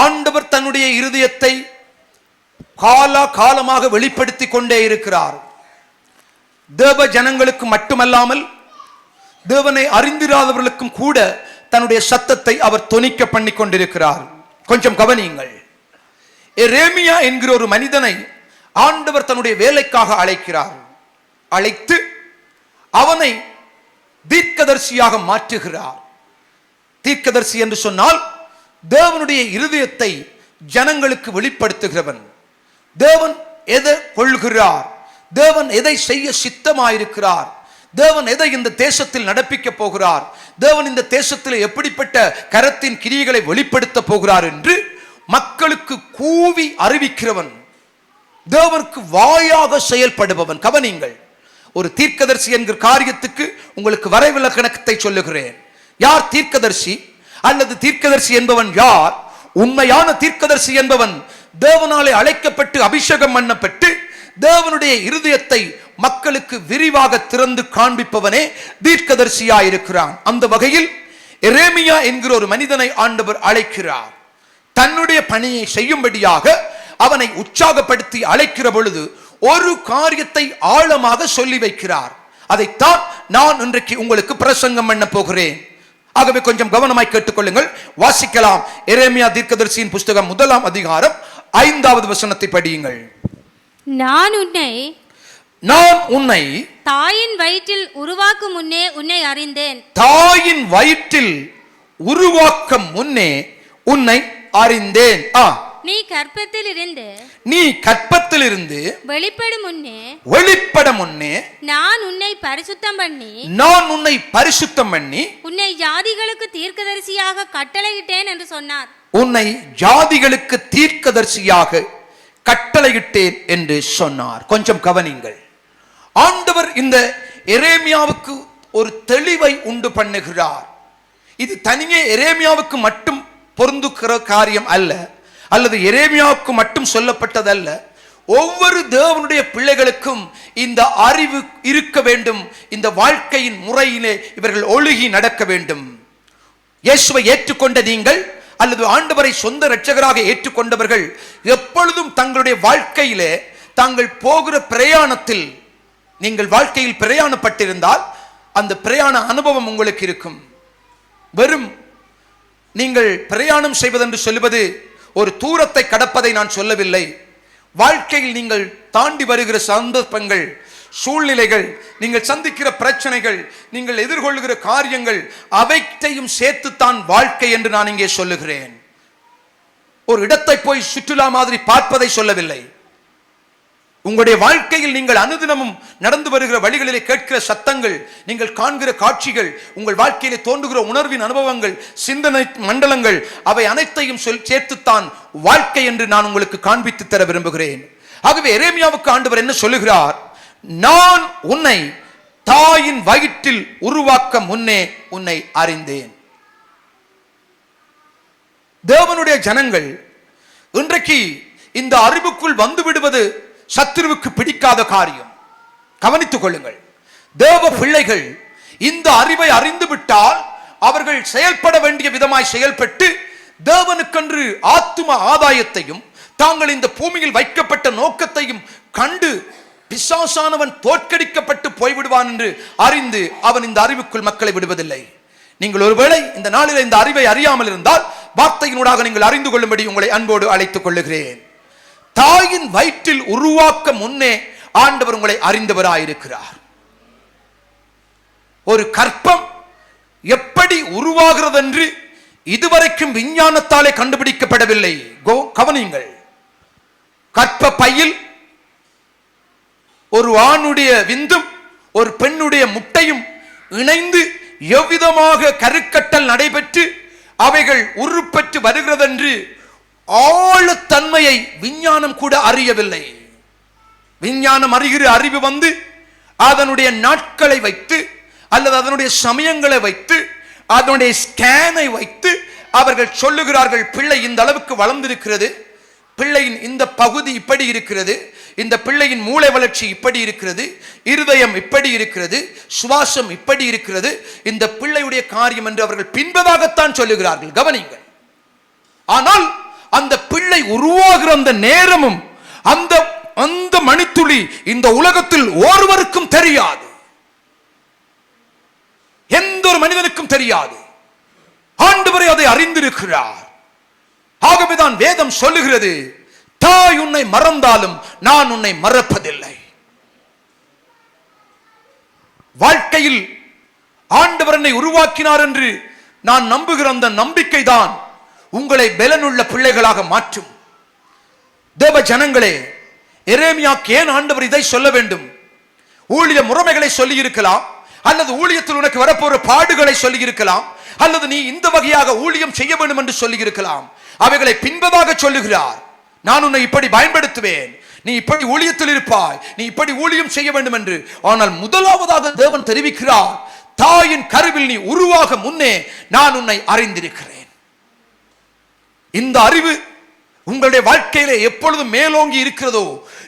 ஆண்டவர் தன்னுடைய இருதயத்தை காலமாக வெளிப்படுத்தி கொண்டே இருக்கிறார். தேவ ஜனங்களுக்கு மட்டுமல்லாமல் தேவனை அறிந்திராதவர்களுக்கும் கூட தன்னுடைய சத்தத்தை அவர் தொனிக்க பண்ணி கொண்டிருக்கிறார். கொஞ்சம் கவனியுங்கள். எரேமியா என்கிற ஒரு மனிதனை ஆண்டவர் தன்னுடைய வேலைக்காக அழைக்கிறார். அழைத்து அவனை தீர்க்கதரிசியாக மாற்றுகிறார். தீர்க்கதரிசி என்று சொன்னால் தேவனுடைய இருதயத்தை ஜனங்களுக்கு வெளிப்படுத்துகிறவன். தேவன் எதை கொள்கிறார், தேவன் எதை செய்ய சித்தமாயிருக்கிறார், தேவன் எதை இந்த தேசத்தில் நடப்பிக்க போகிறார், தேவன் இந்த தேசத்தில் எப்படிப்பட்ட கரத்தின் கிரியைகளை வெளிப்படுத்த போகிறார் என்று மக்களுக்கு கூவி அறிவிக்கிறவன், தேவனுக்கு வாயாக செயல்படுபவன். கவனிங்கள், ஒரு தீர்க்கதரிசி என்கிற காரியத்துக்கு உங்களுக்கு வரைவிலக்கணத்தை சொல்லுகிறேன். யார் தீர்க்கதரிசி அல்லது தீர்க்கதரிசி என்பவன் யார்? உண்மையான தீர்க்கதரிசி என்பவன் தேவனாலே அழைக்கப்பட்டு அபிஷேகம் பண்ணப்பட்டு தேவனுடைய இருதயத்தை மக்களுக்கு விரிவாக திறந்து காண்பிப்பவனே தீர்க்கதரிசியாயிருக்கிறான். அந்த வகையில் எரேமியா என்கிற ஒரு மனிதனை ஆண்டவர் அழைக்கிறார். தன்னுடைய பணியை செய்யும்படியாக அவனை உற்சாகப்படுத்தி அழைக்கிற பொழுது ஒரு காரியத்தை ஆழமாக சொல்லி வைக்கிறார். அதைத்தான் நான் இன்றைக்கு உங்களுக்கு பிரசங்கம் பண்ண போகிறேன். ஆகவே கொஞ்சம் கவனமாய் கேட்டுக்கொள்ளுங்கள். வாசிக்கலாம். எரேமியா தீர்க்கதரிசியின் புஸ்தகம் 1ஆம் அதிகாரம் 5வது வசனத்தை படியுங்கள். நான் உன்னை தாயின் வயிற்றில் உருவாக்கும் முன்னே உன்னை அறிந்தேன். தாயின் வயிற்றில் உருவாக்கும் முன்னே உன்னை அறிந்தேன். நீ கற்பத்தில் இருந்து வெளிப்பட முன்னே நான் உன்னை பரிசுத்தம் பண்ணி உன்னை ஜாதிகளுக்கு தீர்க்கதரிசியாக கட்டளையிட்டேன் என்று சொன்னார். உன்னை ஜாதிகளுக்கு தீர்க்கதரிசியாக கட்டளையிட்டேன் என்று சொன்னார். கொஞ்சம் கவனிங்கள். ஆண்டவர் இந்த எரேமியாவுக்கு ஒரு தெளிவை உண்டு பண்ணுகிறார். இது தனியே எரேமியாவுக்கு மட்டும் பொருந்துகிற காரியம் அல்ல, அல்லது எரேமியாவுக்கு மட்டும் சொல்லப்பட்டதல்ல. ஒவ்வொரு தேவனுடைய பிள்ளைகளுக்கும் இந்த அறிவு இருக்க வேண்டும். இந்த வாழ்க்கையின் முறையிலே இவர்கள் ஒழுகி நடக்க வேண்டும். இயேசுவை ஏற்றுக்கொண்ட நீங்கள் அல்லது ஆண்டவரை சொந்த இரட்சகராக ஏற்றுக்கொண்டவர்கள் எப்பொழுதும் தங்களுடைய வாழ்க்கையிலே தாங்கள் போகிற பிரயாணத்தில், நீங்கள் வாழ்க்கையில் பிரயாணப்பட்டிருந்தால் அந்த பிரயாண அனுபவம் உங்களுக்கு இருக்கும். வெறும் நீங்கள் பிரயாணம் செய்வதென்று சொல்லுவது ஒரு தூரத்தை கடப்பதை நான் சொல்லவில்லை. வாழ்க்கையில் நீங்கள் தாண்டி வருகிற சந்தர்ப்பங்கள், சூழ்நிலைகள், நீங்கள் சந்திக்கிற பிரச்சனைகள், நீங்கள் எதிர்கொள்கிற காரியங்கள், அவைத்தையும் சேர்த்துத்தான் வாழ்க்கை என்று நான் இங்கே சொல்லுகிறேன். ஒரு இடத்தை போய் சுற்றுலா மாதிரி பார்ப்பதை சொல்லவில்லை. உங்களுடைய வாழ்க்கையில் நீங்கள் அனுதினமும் நடந்து வருகிற வழிகளிலே கேட்கிற சத்தங்கள், நீங்கள் காண்கிற காட்சிகள், உங்கள் வாழ்க்கையிலே தோன்றுகிற உணர்வின் அனுபவங்கள், சிந்தனை மண்டலங்கள், அவை அனைத்தையும் சேர்த்துத்தான் வாழ்க்கை என்று நான் உங்களுக்கு காண்பித்து தர விரும்புகிறேன். ஆகவே எரேமியாவுக்கு ஆண்டவர் என்ன சொல்லுகிறார்? நான் உன்னை தாயின் வயிற்றில் உருவாக்க முன்னே உன்னை அறிந்தேன். தேவனுடைய ஜனங்கள் இன்றைக்கு இந்த அறிவுக்குள் வந்து விடுவது சத்துருவுக்கு பிடிக்காத காரியம். கவனித்துக் கொள்ளுங்கள். தேவ பிள்ளைகள் இந்த அறிவை அறிந்து விட்டால் அவர்கள் செயல்பட வேண்டிய விதமாய் செயல்பட்டு தேவனுக்கென்று ஆத்தும ஆதாயத்தையும் தாங்கள் இந்த பூமியில் வைக்கப்பட்ட நோக்கத்தையும் கண்டு பிசாசானவன் தோற்கடிக்கப்பட்டு போய்விடுவான் என்று அறிந்து அவன் இந்த அறிவுக்குள் மக்களை விடுவதில்லை. நீங்கள் ஒருவேளை இந்த நாளில் இந்த அறிவை அறியாமல் இருந்தால் வார்த்தையினூடாக நீங்கள் அறிந்து கொள்ளும்படி உங்களை அன்போடு அழைத்துக் கொள்ளுகிறேன். தாயின் வயிற்றில் உருவாக்க முன்னே ஆண்டவர் உங்களை அறிந்தவராயிருக்கிறார். ஒரு கற்பம் எப்படி உருவாகிறது என்று இதுவரைக்கும் விஞ்ஞானத்தாலே கண்டுபிடிக்கப்படவில்லை. கவனியுங்கள். கற்ப பையில் ஒரு ஆணுடைய விந்தும் ஒரு பெண்ணுடைய முட்டையும் இணைந்து எவ்விதமாக கருக்கட்டல் நடைபெற்று அவைகள் உருப்பெற்று வருகிறது என்று ஆழத்தன்மையை விஞ்ஞானம் கூட அறியவில்லை. விஞ்ஞானம் அறிகிற அறிவு வந்து அதனுடைய நாட்களை வைத்து அல்லது அதனுடைய சமயங்களை வைத்து அதனுடைய ஸ்கேனை வைத்து அவர்கள் சொல்லுகிறார்கள், பிள்ளை இந்த அளவுக்கு வளர்ந்திருக்கிறது, பிள்ளையின் இந்த பகுதி இப்படி இருக்கிறது, இந்த பிள்ளையின் மூளை வளர்ச்சி இப்படி இருக்கிறது, இருதயம் இப்படி இருக்கிறது, சுவாசம் இப்படி இருக்கிறது, இந்த பிள்ளையுடைய காரியம் என்று அவர்கள் பின்பதாகத்தான் சொல்லுகிறார்கள். கவனிங்கள். ஆனால் அந்த பிள்ளை உருவாகிற அந்த நேரமும் அந்த அந்த மணித்துளி இந்த உலகத்தில் ஒருவருக்கும் தெரியாது, எந்த ஒரு மனிதனுக்கும் தெரியாது. ஆண்டவரே அதை அறிந்திருக்கிறார். ஆகவேதான் வேதம் சொல்லுகிறது, தாய் உன்னை மறந்தாலும் நான் உன்னை மறப்பதில்லை. வாழ்க்கையில் ஆண்டவர் என்னை உருவாக்கினார் என்று நான் நம்புகிற அந்த நம்பிக்கை தான் உங்களை பலனுள்ள பிள்ளைகளாக மாற்றும். தேவ ஜனங்களே, எரேமியாக்கு ஏன் ஆண்டவர் இதை சொல்ல வேண்டும்? ஊழிய முறைமைகளை சொல்லி இருக்கலாம், அல்லது ஊழியத்தில் உனக்கு வரப்போற பாடுகளை சொல்லி இருக்கலாம், அல்லது நீ இந்த வகையாக ஊழியம் செய்ய வேண்டும் என்று சொல்லி இருக்கலாம். அவைகளை பின்பதாக சொல்லுகிறார். நான் உன்னை இப்படி பயன்படுத்துவேன், நீ இப்படி ஊழியத்தில் இருப்பாய், நீ இப்படி ஊழியம் செய்ய வேண்டும் என்று. ஆனால் முதலாவதாக தேவன் தெரிவிக்கிறார், தாயின் கருவில் நீ உருவாக முன்னே நான் உன்னை அறிந்திருக்கிறேன். இந்த அறிவு உங்களுடைய வாழ்க்கையிலே எப்பொழுதும் மேலோங்கி இருக்கிறதோ,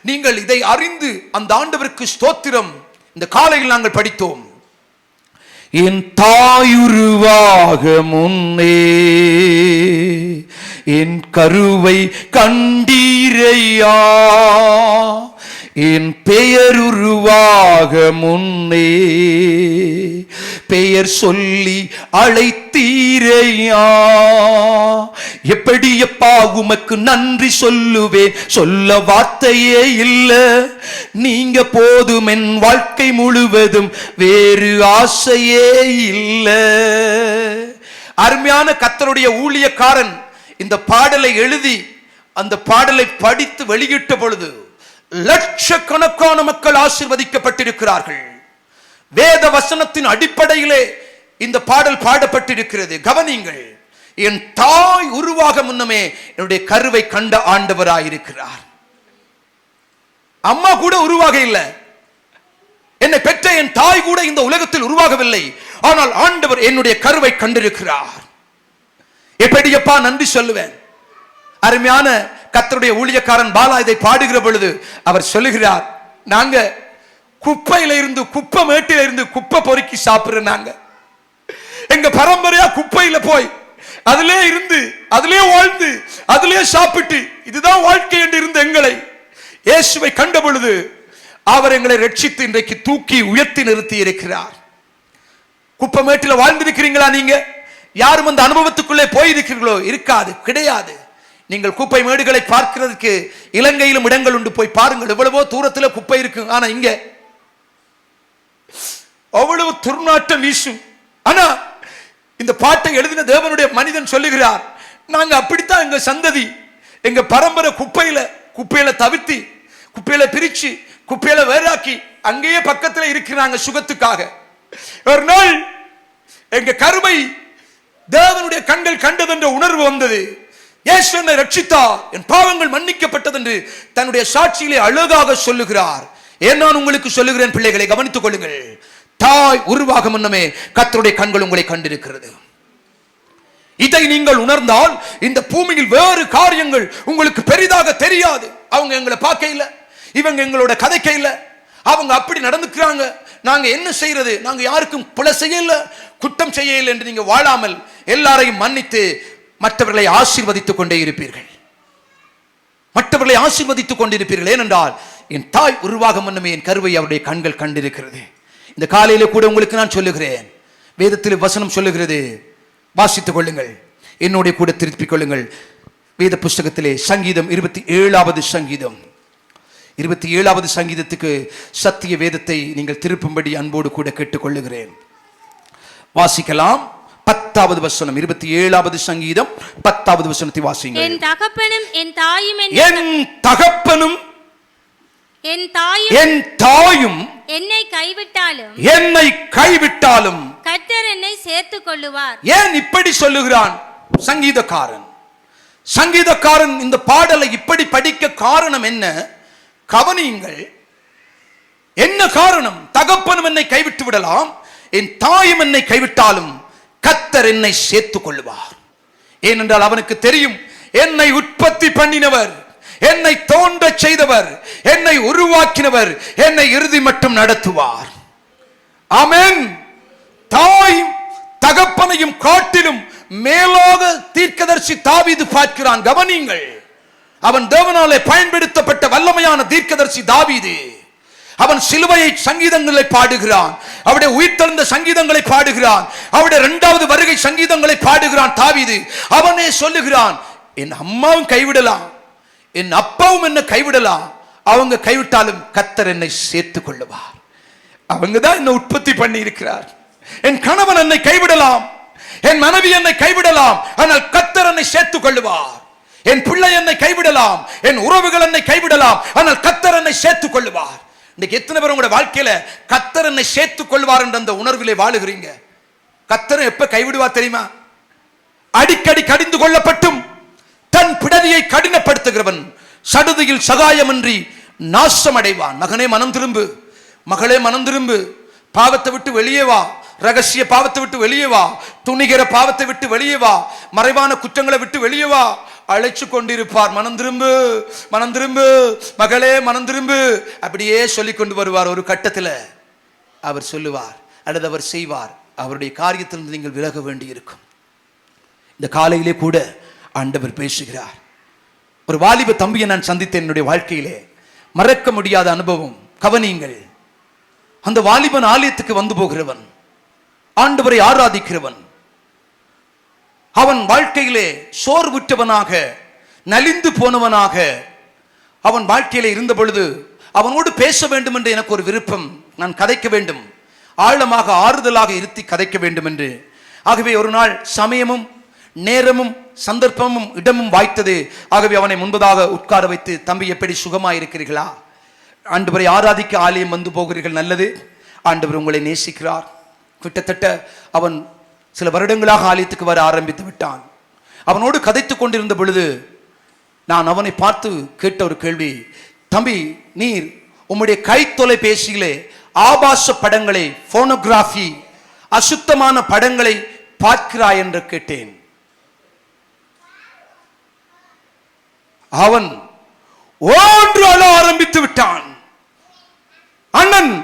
நீங்கள் இதை அறிந்து அந்த ஆண்டவருக்கு ஸ்தோத்திரம். இந்த காலையில் நாங்கள் படித்தோம், என் தாயுருவாக முன்னே என் கருவை கண்டீரையா, என் பெயர் உருவாக முன்னே பெயர் சொல்லி அழைத்தீரையா. எப்படியப்பா உமக்கு நன்றி சொல்லுவேன், சொல்ல வார்த்தையே இல்ல. நீங்க போதும் என் வாழ்க்கை முழுவதும், வேறு ஆசையே இல்ல. அருமையான கர்த்தருடைய ஊழியக்காரன் இந்த பாடலை எழுதி அந்த பாடலை படித்து வெளியிட்ட பொழுது லட்சக்கணக்கான மக்கள் ஆசீர்வதிக்கப்பட்டிருக்கிறார்கள். வேத வசனத்தின் அடிப்படையிலே இந்த பாடல் பாடப்பட்டிருக்கிறது. கவனிங்கள், என் தாய் உருவாக முன்னமே என்னுடைய கருவை கண்ட ஆண்டவராயிருக்கிறார். அம்மா கூட உருவாக இல்லை, என்னை பெற்ற என் தாய் கூட இந்த உலகத்தில் உருவாகவில்லை. ஆனால் ஆண்டவர் என்னுடைய கருவை கண்டிருக்கிறார். எப்படியப்பா நன்றி சொல்லுவேன்? அருமையான கர்த்தருடைய ஊழியக்காரன் பாலா இதை பாடுகிற பொழுது அவர் சொல்லுகிறார், நாங்க குப்பையில இருந்து, குப்பை மேட்டில இருந்து குப்பை பொறுக்கி சாப்பிடுற நாங்க. எங்க பரம்பரையா குப்பையில போய் அதிலே இருந்து, அதிலே வாழ்ந்து, அதிலே சாப்பிட்டு, இதுதான் வாழ்க்கை என்று இருந்த எங்களை இயேசுவை கண்ட பொழுது அவர் எங்களை ரட்சித்து இன்றைக்கு தூக்கி உயர்த்தி நிறுத்தி இருக்கிறார். குப்பை மேட்டில வாழ்ந்திருக்கிறீங்களா? நீங்க யாரும் அந்த அனுபவத்துக்குள்ளே போயிருக்கிறீர்களோ? இருக்காது, கிடையாது. நீங்கள் குப்பை மேடுகளை பார்க்கிறதுக்கு இலங்கையிலும் இடங்கள் உண்டு, போய் பாருங்கள். எவ்வளவோ தூரத்தில் குப்பை இருக்கு, ஆனா இங்க அவ்வளவு துர்நாற்றம் வீசும். ஆனா இந்த பாட்டை எழுதின தேவனுடைய மனிதன் சொல்லுகிறார், நாங்க அப்படித்தான் எங்க சந்ததி, எங்க பரம்பரை குப்பையில தவிர்த்தி, குப்பையில பிரிச்சு, குப்பையில வேறாக்கி அங்கேயே பக்கத்தில் இருக்கிறாங்க சுகத்துக்காக. ஒரு நாள் எங்க கருவை தேவனுடைய கண்கள் கண்டது என்ற உணர்வு வந்தது. இயேசு என்னை ரட்சித்தார், என் பாவங்கள் மன்னிக்கப்பட்டது என்று தன்னுடைய சாட்சியிலே அழகாக சொல்லுகிறார். ஏன் நான் உங்களுக்கு சொல்லுகிறேன் பிள்ளைகளை, கவனித்துக் கொள்ளுங்கள். தாய் உருவாக முன்னமே கர்த்தருடைய கண்கள் உங்களை கண்டிருக்கிறது. இதை நீங்கள் உணர்ந்தால் இந்த பூமியில் வேறு காரியங்கள் உங்களுக்கு பெரிதாக தெரியாது. அவங்க எங்களை பார்க்க இல்லை, இவங்க எங்களோட கதைக்க இல்லை, அவங்க அப்படி நடந்துக்கிறாங்க, நாங்க என்ன செய்யறது, நாங்க யாருக்கும் பிழை செய்யல, குற்றம் செய்யல என்று நீங்க வாழாமல் எல்லாரையும் மன்னித்து மற்றவர்களை ஆசீர்வதித்துக் கொண்டே இருப்பீர்கள். மற்றவர்களை ஆசீர்வதித்துக் கொண்டிருப்பீர்கள். ஏனென்றால் என் தாய் உருவாக முன்னமே என் கருவை அவருடைய கண்கள் கண்டிருக்கிறது. இந்த காலையில கூட உங்களுக்கு நான் சொல்லுகிறேன், வேதத்தில் வசனம் சொல்லுகிறது, வாசித்துக் கொள்ளுங்கள், என்னுடைய கூட திருப்பிக் கொள்ளுங்கள். வேத புஸ்தகத்திலே சங்கீதம் 27வது சங்கீதம், 27வது சங்கீதத்துக்கு சத்திய வேதத்தை நீங்கள் திருப்பும்படி அன்போடு கூட கேட்டுக்கொள்ளுகிறேன். வாசிக்கலாம். 10வது வசனம், 27வது சங்கீதம் 10வது வசனத்தை வாசிங்க. என் தகப்பனும் என் தாயும் என் தாயும் என்னை கைவிட்டாலும் கர்த்தர் என்னை சேர்த்துக் கொள்ளுவார். ஏன் இப்படி சொல்லுகிறான் சங்கீதக்காரன்? இந்த பாடலை இப்படி படிக்க காரணம் என்ன? கவனியுங்கள், என்ன காரணம்? தகப்பனும் என்னை கைவிட்டு விடலாம், என் தாயும் என்னை கைவிட்டாலும் கர்த்தர் என்னை சேர்த்துக் கொள்ளுவார். ஏனென்றால் அவனுக்கு தெரியும், என்னை உற்பத்தி பண்ணினவர், என்னை தோன்ற செய்தவர், என்னை உருவாக்கினவர் என்னை இறுதி மட்டும் நடத்துவார். ஆமென். தாயும் தகப்பனையும் காட்டிலும் மேலாக தீர்க்கதரிசி தீர்க்கதரிசி தாவீது பார்க்கிறான். கவனிங்கள், அவன் தேவனாலே பயன்படுத்தப்பட்ட வல்லமையான தீர்க்கதரிசி தாவீது. அவன் சிலுவையை சங்கீதங்களை பாடுகிறான், அவருடைய உயிர்த்தெழுந்த சங்கீதங்களை பாடுகிறான், அவருடைய இரண்டாவது வருகை சங்கீதங்களை பாடுகிறான். தாவீது அவனே சொல்லுகிறான், என் அம்மாவும் கைவிடலாம், என் அப்பாவும் என்ன கைவிடலாம், அவங்க கைவிட்டாலும் கர்த்தர் என்னை சேர்த்துக் கொள்ளுவார். அவங்க தான் என்ன உற்பத்தி பண்ணி இருக்கிறார். என் கணவன் என்னை கைவிடலாம், என் மனைவி என்னை கைவிடலாம், ஆனால் கர்த்தர் என்னை சேர்த்துக் கொள்ளுவார். என் பிள்ளை என்னை கைவிடலாம், என் உறவுகள் என்னை கைவிடலாம், ஆனால் கர்த்தர் என்னை சேர்த்துக் கொள்ளுவார். இன்னைக்கு எத்தனை பேர் உங்களுடைய வாழ்க்கையில கர்த்தர் என்னை சேர்த்துக் கொள்வார் என்ற அந்த உணர்விலே வாழுகிறீங்க? கர்த்தரை எப்ப கைவிடுவார் தெரியுமா? அடிக்கடி கடிந்து கொள்ளப்பட்டும் தன் பிடரியை கடினப்படுத்துகிறவன் சடுதியில் சகாயமின்றி நாசம் அடைவான். மகனே மனம் திரும்பு, மகளே மனம் திரும்பு, பாவத்தை விட்டு வெளியே வா, ரகசிய பாவத்தை விட்டு வெளியே வா, துணிகிற பாவத்தை விட்டு வெளியே வா, மறைவான குற்றங்களை விட்டு வெளியே வா. அழைச்சு கொண்டிருப்பார். மனம் திரும்பு, மனம் திரும்பு, மகளே மனம் திரும்பு, அப்படியே சொல்லிக் கொண்டு வருவார். ஒரு கட்டத்தில் அவர் சொல்லுவார் அல்லது அவர் செய்வார். அவருடைய காரியத்திலிருந்து நீங்கள் விலக வேண்டி இருக்கும். இந்த காலையிலே கூட ஆண்டவர் பேசுகிறார். ஒரு வாலிப தம்பியை நான் சந்தித்தேன் என்னுடைய வாழ்க்கையிலே, மறக்க முடியாத அனுபவம். கவனியுங்கள், அந்த வாலிபன் ஆலயத்துக்கு வந்து போகிறவன், ஆண்டவரை ஆராதிக்கிறவன். அவன் வாழ்க்கையிலே சோர்வுற்றவனாக, நலிந்து போனவனாக அவன் வாழ்க்கையிலே இருந்த பொழுது அவனோடு பேச வேண்டும் என்று எனக்கு ஒரு விருப்பம். நான் கதைக்க வேண்டும், ஆழமாக ஆறுதலாக இருத்தி கதைக்க வேண்டும் என்று. ஆகவே ஒரு நாள் சமயமும் நேரமும் சந்தர்ப்பமும் இடமும் வாய்த்தது. ஆகவே அவனை முன்பதாக உட்கார வைத்து, தம்பி எப்படி சுகமாயிருக்கிறீர்களா, ஆண்டவரை ஆராதிக்க ஆலயம் வந்து போகிறீர்கள், நல்லது, ஆண்டவர் உங்களை நேசிக்கிறார். கிட்டத்தட்ட அவன் சில வருடங்களாக ஆலயத்துக்கு வர ஆரம்பித்து விட்டான். அவனோடு கதைத்துக் கொண்டிருந்த பொழுது நான் அவனை பார்த்து கேட்ட ஒரு கேள்வி, தம்பி நீர் உம்முடைய கை தொலைபேசியிலே ஆபாச படங்களை, போனோகிராஃபி, அசுத்தமான படங்களை பார்க்கிறாய் என்று கேட்டேன். அவன் ஓன்று அழ ஆரம்பித்து விட்டான். அண்ணன்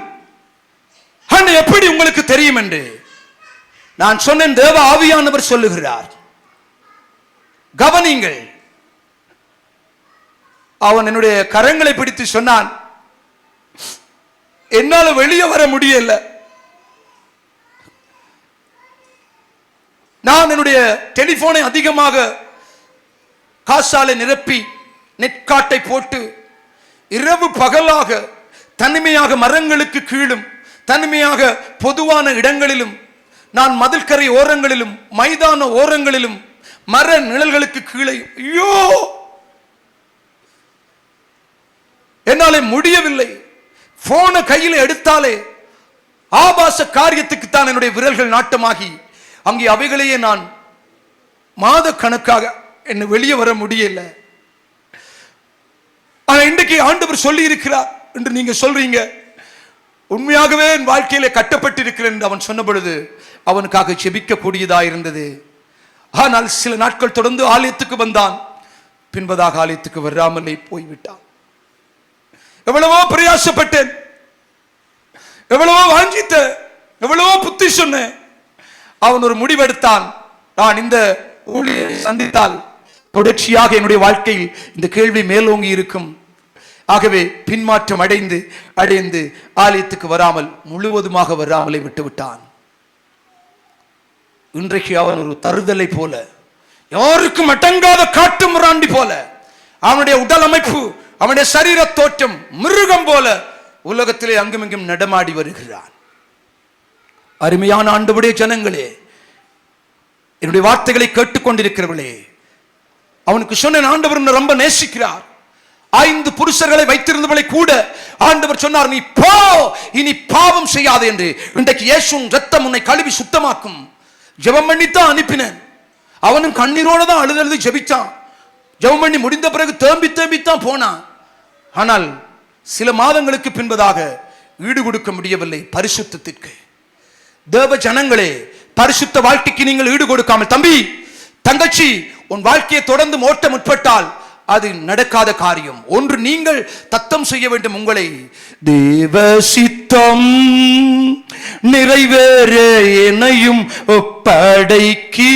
அண்ணன் எப்படி உங்களுக்கு தெரியும் என்று நான் சொன்னேன். தேவ ஆவியானவர் சொல்லுகிறார். கவனிங்கள், அவன் என்னுடைய கரங்களை பிடித்து சொன்னான், என்னால வெளியே வர முடியல, நான் என்னுடைய டெலிபோனை அதிகமாக காசாலை நிரப்பி நெட்காட்டை போட்டு இரவு பகலாக தனிமையாக மரங்களுக்கு கீழும், தனிமையாக பொதுவான இடங்களிலும், நான் மதில்கரை ஓரங்களிலும் மைதான ஓரங்களிலும் மர நிழல்களுக்கு கீழே, ஐயோ என்னாலே முடியவில்லை. போன கையில் எடுத்தாலே ஆபாச காரியத்துக்கு தான் என்னுடைய விரல்கள் நாட்டமாகி அங்கே அவைகளையே நான் மாத கணக்காக என்ன வெளியே வர முடியல. ஆனா இன்றைக்கு ஆண்டவர் சொல்லி இருக்கிறார் என்று நீங்க சொல்றீங்க. உண்மையாகவே என் வாழ்க்கையிலே கட்டப்பட்டிருக்கிறேன் என்று அவன் சொன்ன பொழுது அவனுக்காக ஜெபிக்க கூடியதா இருந்தது. ஆனால் சில நாட்கள் தொடர்ந்து ஆலயத்துக்கு வந்தான், பின்பதாக ஆலயத்துக்கு வராமலே போய்விட்டான். எவ்வளவோ பிரயாசப்பட்டேன், எவ்வளவோ வாஞ்சித்த, எவ்வளவோ புத்தி சொன்னேன். அவன் ஒரு முடிவெடுத்தான், நான் இந்த ஊழியை சந்தித்தால் தொடர்ச்சியாக என்னுடைய வாழ்க்கையில் இந்த கேள்வி மேலோங்கி இருக்கும். ஆகவே பின்மாற்றம் அடைந்து ஆலயத்துக்கு வராமல், முழுவதுமாக வராமலே விட்டுவிட்டான். இன்றைக்கு அவன் ஒரு தருதலை போல, யாருக்கும் அடங்காத காட்டு முராண்டி போல, அவனுடைய உடல் அமைப்பு, அவனுடைய சரீர தோற்றம் மிருகம் போல உலகத்திலே அங்குமிங்கும் நடமாடி வருகிறான். அருமையான ஆண்டவருடைய ஜனங்களே, என்னுடைய வார்த்தைகளை கேட்டுக்கொண்டிருக்கிறவர்களே, அவனுக்கு சொன்ன ஆண்டவர் ரொம்ப நேசிக்கிறார். 5 புருஷர்களை வைத்திருந்தவளை கூட ஆண்டவர் சொன்னார், நீ போ, இனி பாவம் செய்யாதே என்று. இன்றைக்கு இயேசுவின் இரத்தம் உன்னை கழுவி சுத்தமாக்கும். ஜெபம் பண்ணித்தான் அனுப்பினேன். அவனும் கண்ணீரோட தான் அழுது ஜெபிச்சான். ஜெபம் பண்ணி முடிந்த பிறகு தேம்பித்தான் போனான். ஆனால் சில மாதங்களுக்கு பின்பதாக ஈடு கொடுக்க முடியவில்லை பரிசுத்தத்திற்கு. தேவ ஜனங்களே, பரிசுத்த வாழ்க்கைக்கு நீங்கள் ஈடு கொடுக்காமல், தம்பி தங்கச்சி, உன் வாழ்க்கையை தொடர்ந்து ஓட்ட முற்பட்டால் அது நடக்காத காரியம். ஒன்று நீங்கள் தத்தம் செய்ய வேண்டும், உங்களை தேவ சித்தம் நிறைவேற என்னையும் ஒப்படைக்கிறேன்,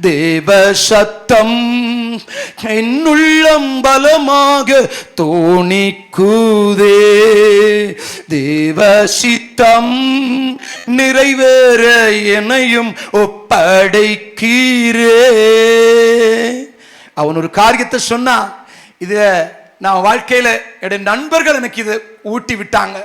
தேவ சத்தம் என்னுள்ளம் பலமாக தோணிக்குதே. தேவ சித்தம் நிறைவேற என்னையும் ஒப்படைக்கீரே. அவன் ஒரு காரியத்தை சொன்னா, இத நான் வாழ்க்கையில என்னுடைய நண்பர்கள் எனக்கு இதை ஊட்டி விட்டாங்க.